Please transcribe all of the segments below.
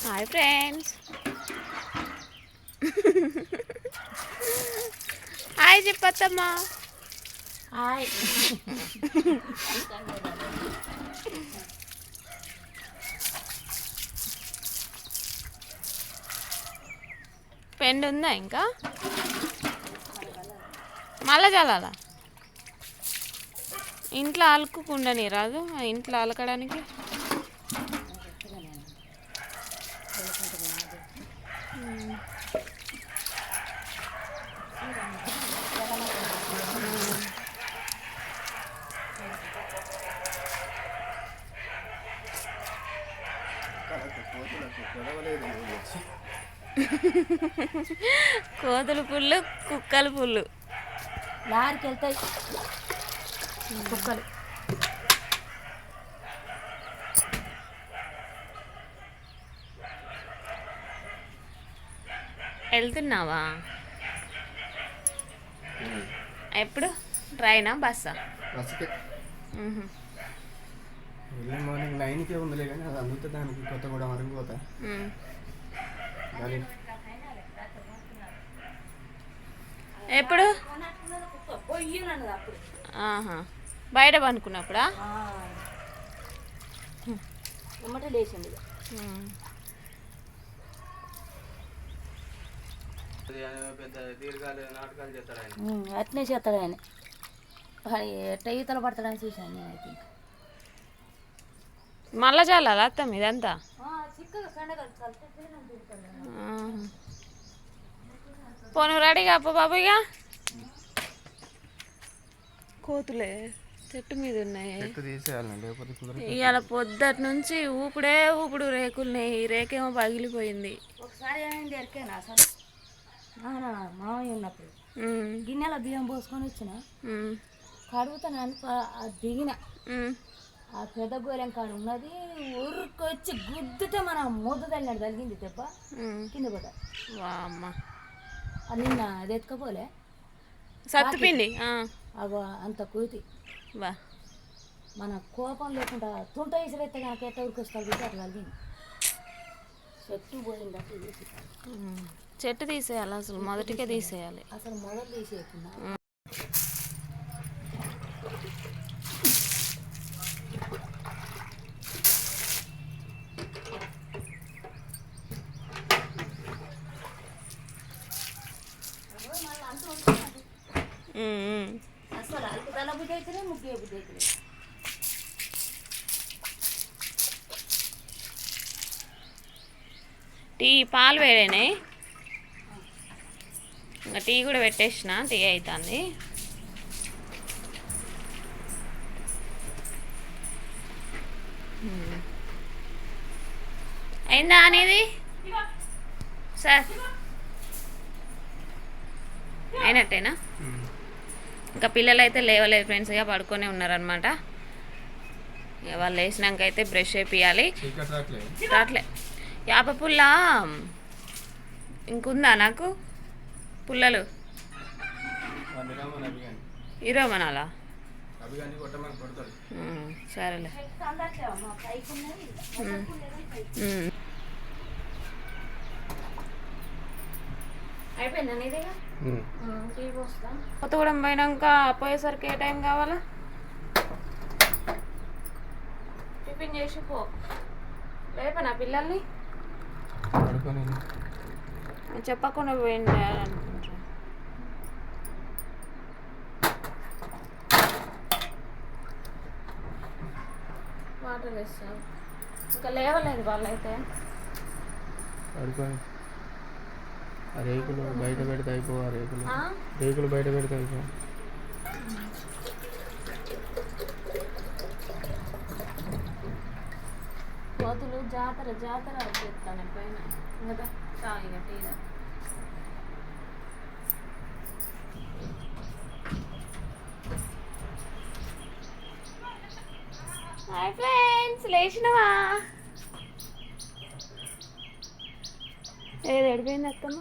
Hi friends. Hi చెప్పత్తమ్మా. Hi. పెండు ఉందా ఇంకా? మళ్ళా చల్లాలా? ఇంట్లో అలుకుండని రాదు, ఇంట్లో అలకడానికి. కోతులు పుల్లు, కుక్కలు పుల్లు. లారీకి వెళ్తాయి కుక్కలు. వెళ్తున్నావా? ఎప్పుడు? ట్రైనా బస్సా? ఎర్లీ మార్నింగ్ 9కే ఉందిలే, కానీ అది అందుతే దానికి కొత్తగూడెం వరకు పోతా. ఎప్పుడు? బయట పనుకున్నప్పుడా? లేచింది. అట్నే చేస్తాడు ఆయన. ఎట్ట ఈతలు పడతాడని చూశాను నేను. అయితే మళ్ళా చల్లాలా అత్తమ్మ ఇదంతా? పోను రెడీగా అప్ప బాబు. ఇక కోతులే చెట్టు మీద ఉన్నాయి. ఇవాళ పొద్దుటి నుంచి ఊపుడే ఊపుడు రేకులున్నాయి. ఈ రేకేమో పగిలిపోయింది. ఒకసారి ఏమైంది ఎరికేనా అసలు? మామయ్య ఉన్నప్పుడు గిన్నెలో బియ్యం పోసుకొని వచ్చిన కడుగుతాను దిగిన ఆ పెద్ద గోలెం కాడు ఉన్నది. ఉరుకొచ్చి గుద్దుతే మన ముద్ద తల్లినట్టు తగిలింది దెబ్బ, కింద పడ్డా. అమ్మ నిన్న అది ఎత్తుకపోలే సత్తుపిండి అగో అంత కూతి. వా మన కోపం లేకుండా తుంట ఇసురైతే కనుక ఎట్ట ఉరికొస్తారు అట్లా తగిలింది. చెట్టు పోయింది అట్లా తీసి. చెట్టు తీసేయాలి, అసలు మొదటికే తీసేయాలి. అసలు మొదలు తీసేయకుండా అసలు అల్పు తల బుద్ధి అవుతుంది, ముగ్గే బుద్ధి అవుతుంది. టీ పాలు వేడైనాయి, ఇంకా టీ కూడా పెట్టేసిన. టీ అవుతుంది. అయిందా అనేది? సార్ అయినట్టేనా? ఇంకా పిల్లలు అయితే లేవలేదు ఫ్రెండ్స్, ఇక పడుకొనే ఉన్నారనమాట. ఇక వాళ్ళు లేచినాక అయితే బ్రష్ చేపియాలి. రాట్లే యాప పుల్ల ఇంకుందా నాకు? పుల్లలు ఇరవమనాలా? సరేలే. అయిపోయిందా నీదిగా? కొత్తగూడెం పోయినాక పోయేసరికి ఏ టైం కావాలా? టిఫిన్ చేసి పో. రేపనా పిల్లల్ని చెప్పకుండా పోయింది అనుకుంటా. వాటర్ వేస్తావు ఇంకా లేవలేదు వాళ్ళైతే. రేకులు బయట పెడితే అయిపో. రేకులు బయట పెడితే అయిపో. కోతులు జాతర జాతర చెప్తాను పైన. ఇంకా తాగిన టీలో హాయ్ ఫ్రెండ్స్. లేచినవా? ఏది ఎడిపోయింది అత్తమ్మ?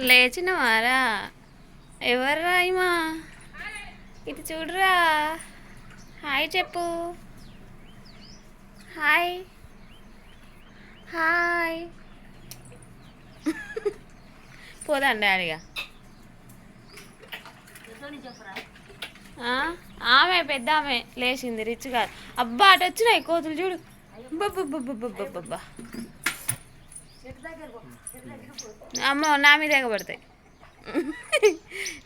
లేచినవారా? ఎవర్రా ఇమా? ఇటు చూడురా. హాయ్ చెప్పు. Hi hi. పోదాం డాడీగా. ఆమె పెద్ద ఆమె లేచింది, రిచ్ కాదు. అబ్బా అటు వచ్చినాయి కోతులు చూడు. అబ్బా అమ్మో నా మీద ఎగబడతాయి.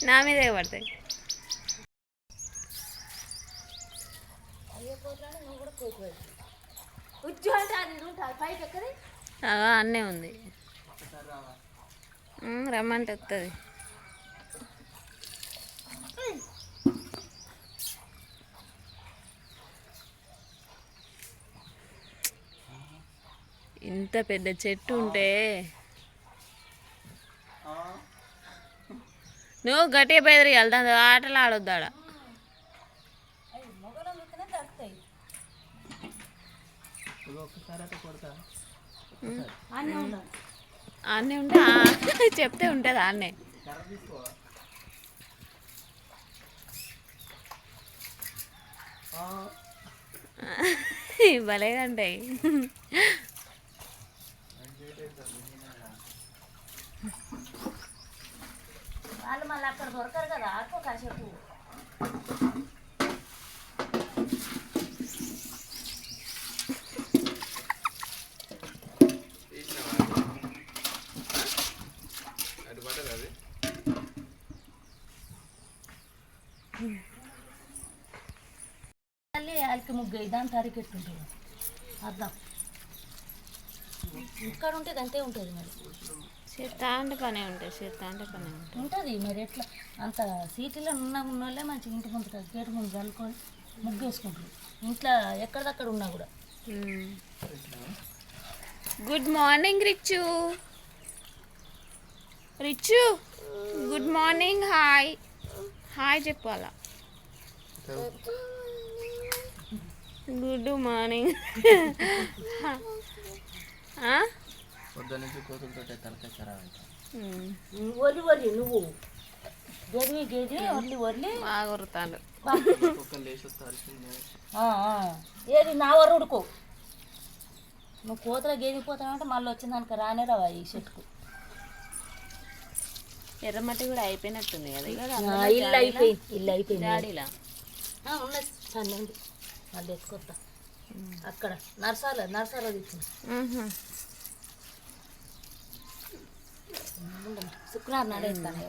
నా మీద ఎగబడతాయి. అన్నే ఉంది. రమ్మంటే వస్తుంది. ఇంత పెద్ద చెట్టు ఉంటే నువ్వు గట్టిగా బెదిరియాలి. దాని ఆటలు ఆడొద్దాడ. ఆన్నే ఉంటే చెప్తే ఉంటుంది ఆన్నే. భలేగా ఉంటాయి. వాళ్ళు మళ్ళీ అక్కడ దొరకరు కదా, ఆడుకో కాసేపు. అలికి ముగ్గు దాని తరికెట్టుంటుంది అర్థం. ఇక్కడ ఉంటే అంతే ఉంటుంది మరి. చేస్తా అంటే పనే ఉంటుంది, చేస్తా అంటే పనే ఉంటుంది మరి. ఎట్లా అంత సిటీలో ఉన్న వాళ్ళే మంచిగా ఇంటి ముందు గేటు ముందు చల్లుకొని ముగ్గు వేసుకుంటారు. ఇంట్లో ఎక్కడిదక్కడ ఉన్నా కూడా. Good morning Richu. Richu good morning. Hi hi చెప్పాలా. Good morning. ఒలి ఒలి నువ్వు గెదివి గెదివి ఒర్లి ఒర్లి బాగా ఉరుతాడు. ఏది నా వర ఉడుకో. నువ్వు కోతలో గెదిగిపోతానంటే మళ్ళీ వచ్చిందానికి రానే రావా ఈ చెట్టుకు. ఎర్రమట్టి కూడా అయిపోయినట్టుంది కదా. ఇల్లు అయిపోయింది, ఇల్లు అయిపోయింది. డాడీలా ఉన్నది సన్నండి. మళ్ళీ ఎత్తుకొస్తా. అక్కడ నర్సాలో తెచ్చింది. శుక్రవారం నాడే ఇస్తాను.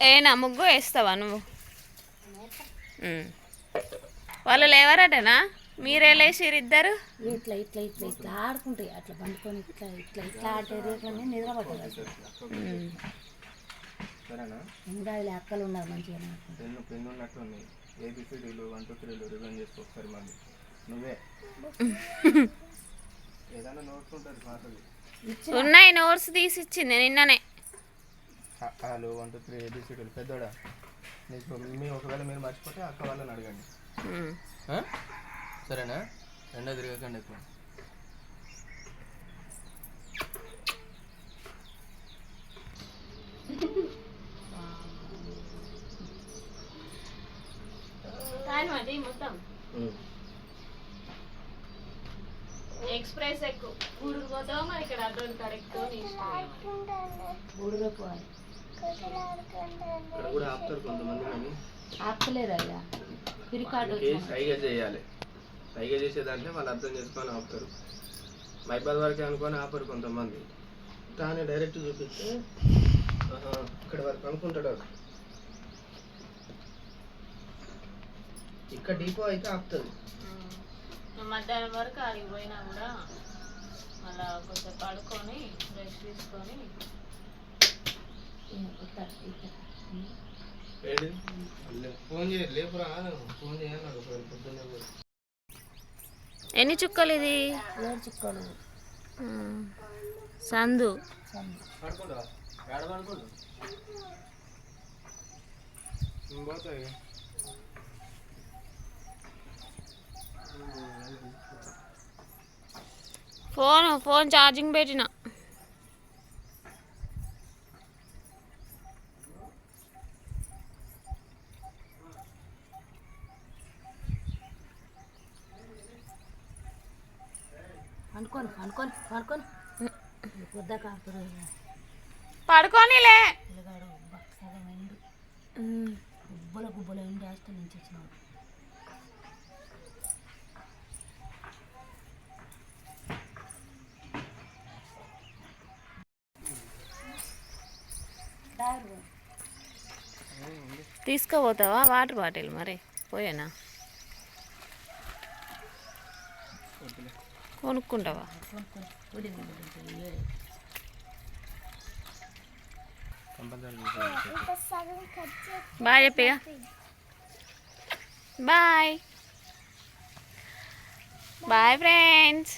ఏనా ముగ్గు వేస్తావా నువ్వు? వాళ్ళు లేవరటనా? మీరే లేచిరు ఇద్దరు? ఇట్లా ఇట్లా ఇట్లా ఇట్లా ఆడుకుంటాయి. అట్లా పండుకొని ఇట్లా ఇట్లా ఇట్లా ఆడితే రేట్లన్నీ నిద్ర పట్టదు. ఇంకా అక్కలు ఉన్నారు మంచిగా. పెన్ను ఉన్నట్టు ఉన్నాయి. ఏబిసిడీలు 1 2 3 రివైండ్ చేసుకో ఒకసారి. మళ్ళీ నువ్వే ఏదైనా నోట్స్ ఉంటుంది పాతది. ఉన్నాయి, నోట్స్ తీసి ఇచ్చింది నిన్ననే. 1 2 3 ఏబిసిడీలు. పెద్దోడా నీకు ఒకవేళ మీరు మర్చిపోతే అక్క వాళ్ళని అడగండి, సరేనా? రెండో తిరగకండి ఎక్కువ. మొత్తం ఎక్స్ప్రెస్ ఎక్కువ. గూడూరు పోతావు మరి, ఇక్కడ అడ్డోని కాడ ఎక్కువ. గూడూరు పోవాలి. ఇక్కడ కూడా ఆపుతారు కొంతమంది, కానీ ఆపలేరు. అయ్యా పిరికాడు సైగా చేయాలి. సైగా చేసేదాంట్లో వాళ్ళు అర్థం చేసుకొని ఆపుతారు. మైబాద్ వరకే అనుకొని ఆపరు కొంతమంది. కానీ డైరెక్ట్ చూపిస్తే ఇక్కడ వరకు అనుకుంటాడు. ఇక్కడ డిపో అయితే ఆపుతుంది. మధ్యాహ్నం వరకు ఆడికి పోయినా కూడా మళ్ళా కొంచెం పడుకొని రెస్ట్ తీసుకొని ఫోన్ చేయాలి. లేపురా, ఫోన్ చేయాలి పొద్దున్నే. ఎన్ని చుక్కలు ఇది? 7 చుక్కలు. సందు పడుకుంటా ఏడ పడుకుంటా పోతాయి. ఫోన్ ఛార్జింగ్ పెట్టిన. పండుకొని పండుకొని పండుకొని పొద్దా కాపురు పడుకోనిలే. పిల్లగాడు సగం ఎండు గుబ్బల ఎండు హాస్టల్ నుంచి వచ్చినాడు. తీసుకుపోతావా వాటర్ బాటిల్? మరి పోయేనా కొనుక్కుంటావా? బాయ్ చెప్పిగా. Bye bye friends.